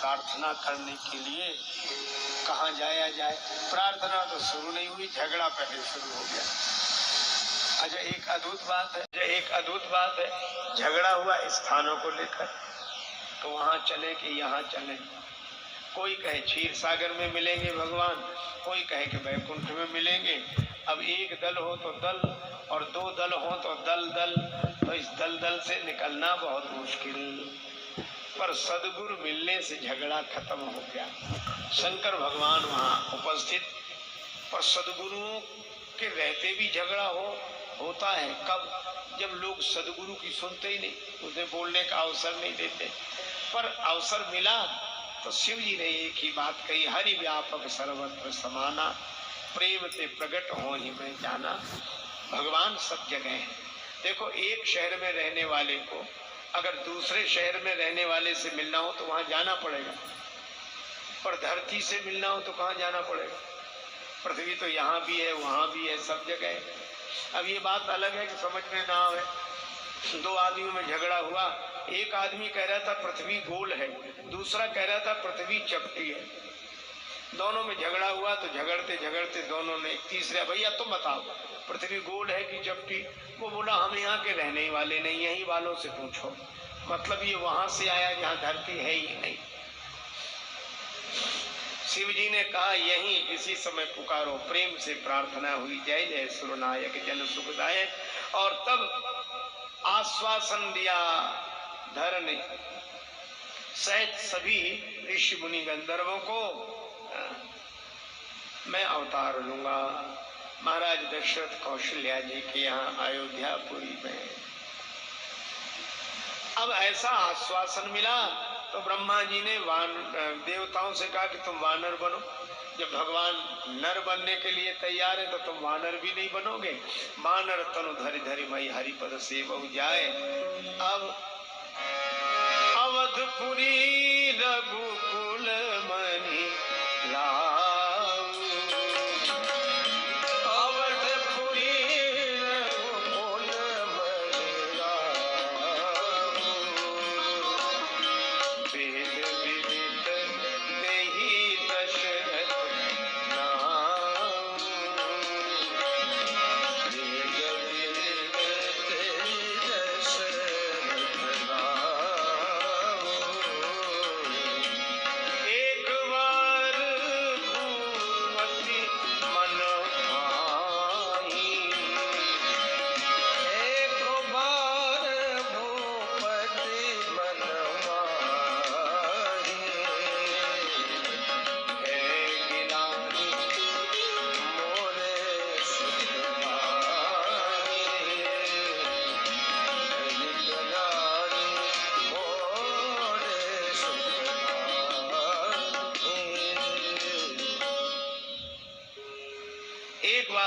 प्रार्थना करने के लिए कहाँ जाया जाए। प्रार्थना तो शुरू नहीं हुई, झगड़ा पहले शुरू हो गया। अच्छा एक अद्भुत बात है, झगड़ा हुआ स्थानों को लेकर, तो वहां चले कि यहाँ चले। कोई कहे क्षीर सागर में मिलेंगे भगवान, कोई कहे कि वैकुंठ में मिलेंगे। अब एक दल हो तो दल, और दो दल हो तो दल, तो इस दल से निकलना बहुत मुश्किल। पर सदगुरु मिलने से झगड़ा खत्म हो गया। शंकर भगवान वहाँ उपस्थित, पर सदगुरुओं के रहते भी झगड़ा होता है। कब? जब लोग सदगुरु की सुनते ही नहीं, उन्हें बोलने का अवसर नहीं देते। पर अवसर मिला तो शिव जी ने एक ही बात कही, हरि व्यापक सर्वत्र समाना, प्रेम ते प्रकट हो ही मैं जाना। भगवान सब जगह है। देखो एक शहर में रहने वाले को अगर दूसरे शहर में रहने वाले से मिलना हो तो वहां जाना पड़ेगा, पर धरती से मिलना हो तो कहाँ जाना पड़ेगा? पृथ्वी तो यहाँ भी है, वहां भी है, सब जगह है। अब ये बात अलग है कि समझ में ना आवे। दो आदमियों में झगड़ा हुआ, एक आदमी कह रहा था पृथ्वी गोल है, दूसरा कह रहा था पृथ्वी चपटी है। दोनों में झगड़ा हुआ तो झगड़ते दोनों ने तीसरा, भैया तुम बताओ पृथ्वी गोल है कि चपटी? वो बोला हम यहाँ के रहने वाले नहीं, यहीं वालों से पूछो। मतलब ये वहां से आया जहाँ धरती है ही नहीं। शिव जी ने कहा यहीं इसी समय पुकारो, प्रेम से प्रार्थना हुई, जय जय सुरनायक जन सुखदायक। और तब आश्वासन दिया धर ने सहित सभी ऋषि मुनि गंधर्वों को, मैं अवतार लूंगा। महाराज दशरथ कौशल्या जी के यहाँ अयोध्यापुरी में अब ऐसा आश्वासन मिला तो ब्रह्मा जी ने देवताओं से कहा कि तुम वानर बनो। जब भगवान नर बनने के लिए तैयार है तो तुम वानर भी नहीं बनोगे। वानर तनु धरि धरि मई हरिपद सेवहु जाए। अब अवधपुरी रघुकुल मणि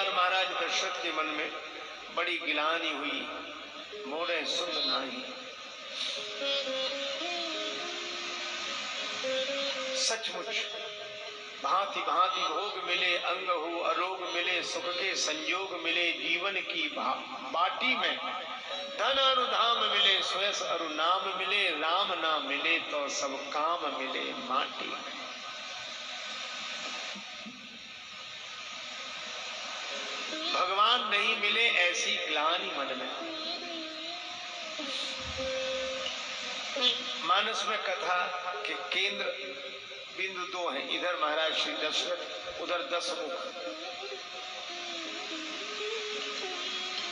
महाराज दशरथ के मन में बड़ी गिलानी हुई, मोरे सुध नाही। सचमुच भांति भांति भोग मिले, अंग हो अरोग मिले, सुख के संयोग मिले, जीवन की बाटी में धन अनुधाम मिले, स्वयं अरु नाम मिले, राम ना मिले तो सब काम मिले माटी में। भगवान नहीं मिले ऐसी ग्लानि मन में। मानस में कथा के केंद्र बिंदु दो हैं, इधर महाराज श्री दशरथ, उधर 10 मुख।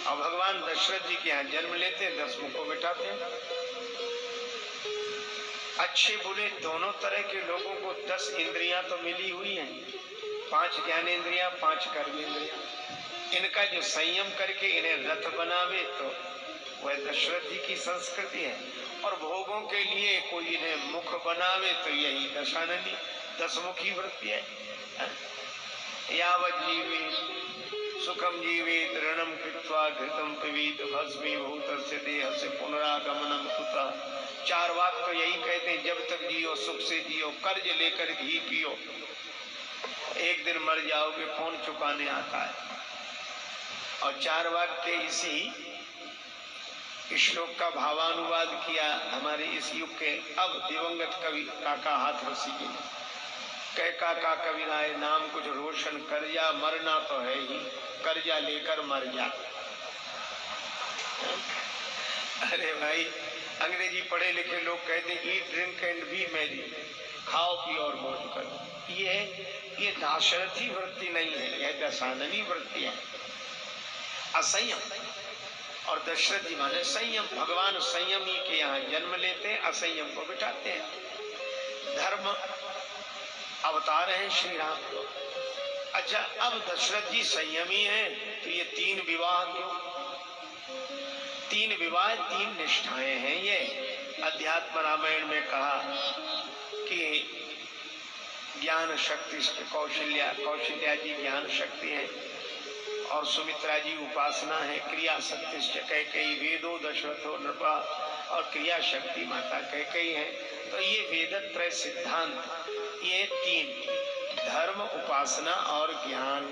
और भगवान दशरथ जी के यहाँ जन्म लेते हैं, 10 मुख को बिठाते हैं। अच्छे बुरे दोनों तरह के लोगों को 10 इंद्रियां तो मिली हुई हैं, 5 ज्ञानेंद्रियां, 5 कर्मेंद्रियां। इनका जो संयम करके इन्हें रथ बनावे तो वह दशरथ जी की संस्कृति है। और भोगों के लिए कोई इन्हें मुख बनावे तो यही दशाननी 10 मुखी वृत्ति है। यावत् जीवेत सुखम जीवेत ऋणम कृत्वा घृतम पिबेत भस्मीभूतस्य देहस्य पुनरागमनम कुतः। 4 वाक्य तो यही कहते हैं, जब तक जियो सुख से जियो, कर्ज लेकर घी पियो, एक दिन मर जाओगे, कौन चुकाने आता है। और 4 वाक्य इसी श्लोक का भावानुवाद किया हमारे इस युग के अब दिवंगत कवि काका हाथरसी जी ने। कह काका कवि राय नाम कुछ रोशन कर जा, मरना तो है ही, कर्जा लेकर मर जा। अरे भाई, अंग्रेजी पढ़े लिखे लोग कहते eat drink and B Mary, खाओ पियो और मौज करो। ये दाशरथी वृत्ति नहीं है, यह दशाननी वृत्ति है, असंयम। और दशरथ जी माने संयम। भगवान संयमी के यहाँ जन्म लेते हैं, असंयम को बिठाते हैं। धर्म अवतार हैं श्री राम। अच्छा, अब दशरथ जी संयमी हैं तो ये 3 विवाह क्यों? 3 विवाह 3 निष्ठाएं हैं। ये अध्यात्म रामायण में कहा कि ज्ञान शक्ति कौशल्या जी ज्ञान शक्ति है और सुमित्रा जी उपासना है। क्रिया शक्ति कैकेयी, वेदो दशरथो नृपा, और क्रिया शक्ति माता कैकेयी है। तो ये वेदत्रय सिद्धांत, ये 3 धर्म, उपासना और ज्ञान,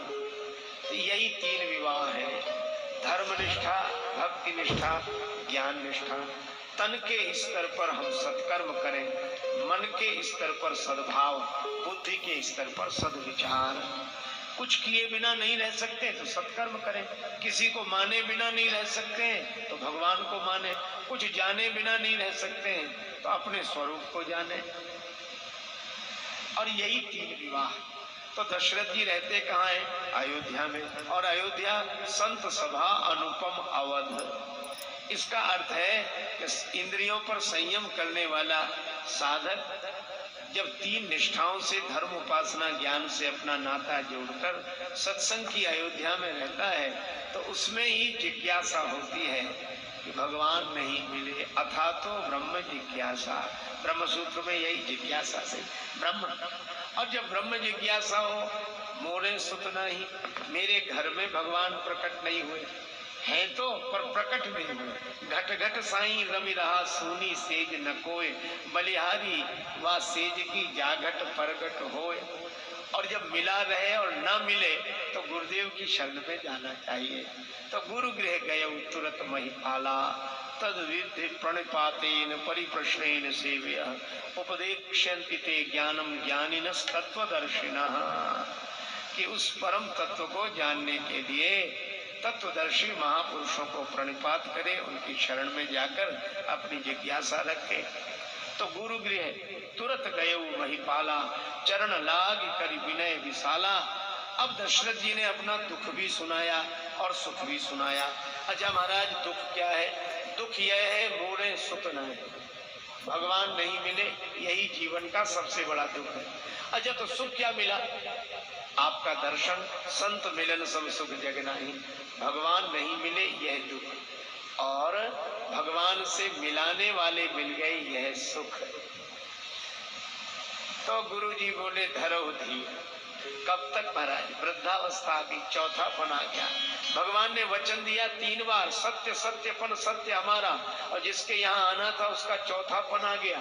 तो यही 3 विवाह है। धर्म निष्ठा, भक्ति निष्ठा, ज्ञान निष्ठा। तन के स्तर पर हम सत्कर्म करें, मन के स्तर पर सद्भाव, बुद्धि के स्तर पर सद्विचार। कुछ किए बिना नहीं रह सकते तो सत्कर्म करें, किसी को माने बिना नहीं रह सकते तो भगवान को माने, कुछ जाने बिना नहीं रह सकते तो अपने स्वरूप को जाने। और यही 3 विवाह। तो दशरथ जी रहते कहाँ हैं? अयोध्या में। और अयोध्या संत सभा अनुपम अवध। इसका अर्थ है कि इंद्रियों पर संयम करने वाला साधक जब 3 निष्ठाओं से, धर्म, उपासना, ज्ञान से अपना नाता जोड़कर सत्संग की अयोध्या में रहता है तो उसमें ही जिज्ञासा होती है कि भगवान नहीं मिले, अथा तो ब्रह्म जिज्ञासा। ब्रह्म सूत्र में यही जिज्ञासा से ब्रह्म। और जब ब्रह्म जिज्ञासा हो, मोरे सुत नहीं, मेरे घर में भगवान प्रकट नहीं हुए हैं तो पर प्रकट नहीं हुए। घट घट साईं रवि रहा, सूनी सेज न कोय, बलिहारी वा सेज की जाघट प्रगट होए। और जब मिला रहे और न मिले तो गुरुदेव की शरण में जाना चाहिए। तो गुरु गृह गए तुरत महिपाला, तद विधि प्रणिपातेन परिप्रश्नेन सेव्य, उपदेक्ष्यन्ति ते ज्ञानम ज्ञानिनस् तत्वदर्शिनः। कि उस परम तत्व को जानने के लिए तत्वदर्शी महापुरुषों को प्रणिपात करे, उनकी शरण में जाकर अपनी जिज्ञासा रखे। तो गुरु गृह तुरत गए महिपाला, चरण लाग करि विनय विशाला। अब दशरथ जी ने अपना दुख भी सुनाया और सुख भी सुनाया। अच्छा महाराज, दुख क्या है? दुख यह है मोरे सुत न, भगवान नहीं मिले, यही जीवन का सबसे बड़ा दुख है। अच्छा, तो सुख क्या मिला? आपका दर्शन, संत मिलन सब सुख जग नाही। भगवान नहीं मिले यह दुख, और भगवान से मिलाने वाले मिल गए यह सुख। तो गुरु जी बोले धरो धीर। कब तक महाराज? वृद्धावस्था की, चौथापन आ गया। भगवान ने वचन दिया 3 बार, सत्य सत्यपन सत्य हमारा, और जिसके यहाँ आना था उसका चौथापन आ गया।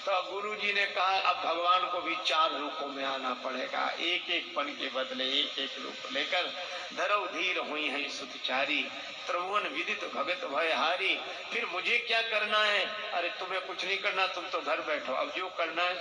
तो गुरु जी ने कहा अब भगवान को भी 4 रूपों में आना पड़ेगा, एक एक पन के बदले एक एक रूप लेकर। धरव धीर हुई है सुतचारी, त्रिभुवन विदित भगत भयहारी। फिर मुझे क्या करना है? अरे तुम्हें कुछ नहीं करना, तुम तो घर बैठो, अब जो करना है